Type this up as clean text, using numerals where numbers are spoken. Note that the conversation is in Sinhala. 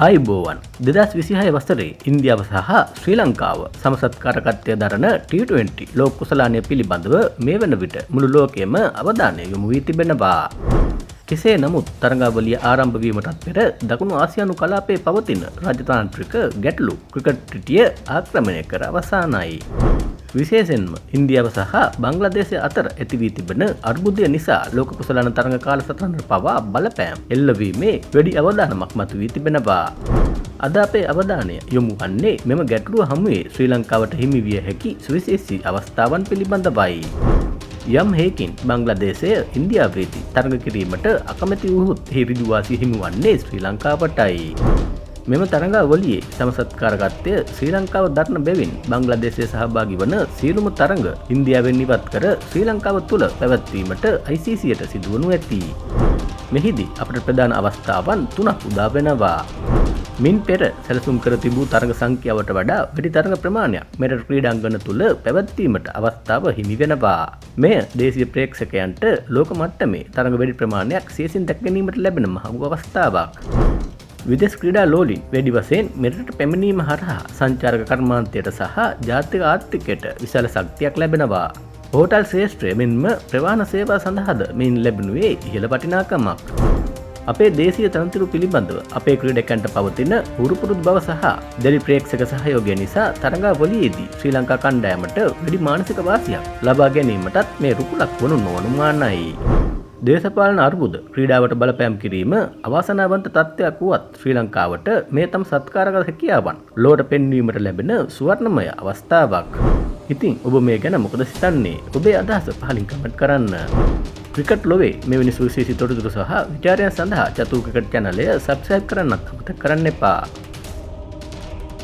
ආයුබෝවන් 2026 වසරේ ඉන්දියාව සහ ශ්‍රී ලංකාව සමසත්කාරකත්වය දරන T20 ලෝක කුසලානය පිළිබඳව මේ වන විට මුළු ලෝකයේම අවධානය යොමු වී තිබෙනවා. කෙසේ නමුත් තරඟාවලිය ආරම්භ වීමටත් පෙර දකුණු ආසියානු කලාපයේ පවතින රාජතාන්ත්‍රික ගැටලු ක්‍රිකට් පිටිය ආක්‍රමණය කර අවසానයි. විශේෂයෙන්ම ඉන්දියාව සහ බංග්ලාදේශය අතර ඇති වී තිබෙන අර්බුදය නිසා ලෝක කුසලාන තරඟ කාලසටහනට පවා බලපෑම් එල්ලවීමේ වැඩි අවධානමක් මතු වී තිබෙනවා. අද අපේ අවධානය යොමු වන්නේ මෙම ගැටලුව හමුවේ ශ්‍රී ලංකාවට හිමි විය හැකි සුවිශේෂී අවස්ථාවන් පිළිබඳවයි. යම් හේකින් බංග්ලාදේශය ඉන්දියාවේදී තරඟ කිරීමට අකමැති වූහොත් එහි ඍජු වාසිය හිමි වන්නේ ශ්‍රී ලංකාවටයි. මෙම තරඟාවලියේ සමසත්කාරකත්වය ශ්‍රී ලංකාව දරන බැවින් බංග්ලාදේශය සහභාගී වන සියලුම තරඟ ඉන්දියාවෙන් ඉවත් කර ශ්‍රී ලංකාව තුළ පැවැත්වීමට ICCයට සිදුවනු ඇති. මෙහිදී අපට ප්‍රධාන අවස්ථාවන් තුනක් උදා වෙනවා. මින් පෙර සැලසුම් කර තිබූ තරඟ සංඛ්‍යාවට වඩා වැඩි තරඟ ප්‍රමාණයක් මෙරට ක්‍රීඩාංගන තුළ පැවැත්වීමට අවස්ථාව හිමි වෙනවා. මෙය දේශීය ප්‍රේක්ෂකයන්ට ලෝක මට්ටමේ තරඟ වැඩි ප්‍රමාණයක් සියසින් දැක ගැනීමට ලැබෙන මහඟු අවස්ථාවක්. විදේශ ක්‍රීඩා ලෝලීන් වැඩි වශයෙන් මෙරට පැමිණීම හරහා සංචාරක කර්මාන්තයට සහ ජාතික ආර්ථිකයට විශාල ශක්තියක් ලැබෙනවා. හෝටල් ශ්‍රේෂ්ඨය මෙන්ම ප්‍රවාහන සේවා සඳහාද මෙයින් ලැබෙනුයේ ඉහළ වටිනාකමක්. අපේ දේශීය තනතුරු පිළිබඳව අපේ ක්‍රීඩකයන්ට පවතින හුරුපුරුදු බව සහ දැඩි ප්‍රේක්ෂක සහයෝගය නිසා තරඟාවලියේදී ශ්‍රී ලංකා කණ්ඩායමට වැඩි මානසික වාසියක් ලබා ගැනීමටත් මේ රුකුලක් වනු නොඅනුමානයි. දේශපාලන අර්බුද ක්‍රීඩාවට බලපෑම් කිරීම අවාසනාවන්ත තත්ත්වයක් වුවත් ශ්‍රී ලංකාවට මේ තම සත්කාරක හැකියාවන් ලෝට පෙන්වීමට ලැබෙන සුවර්ණමය අවස්ථාවක්. ඉතින් ඔබ මේ ගැන මොකද සිතන්නේ? ඔබේ අදහස පහලින් කමෙන්ට් කරන්න. ක්‍රිකට් ලොවේ මෙවැනි සුවිශේෂී තොරතුරු සහ විචාරයන් සඳහා චතුර් ක්‍රිකට් channel එක subscribe කරන්නත් අමතක කරන්න එපා.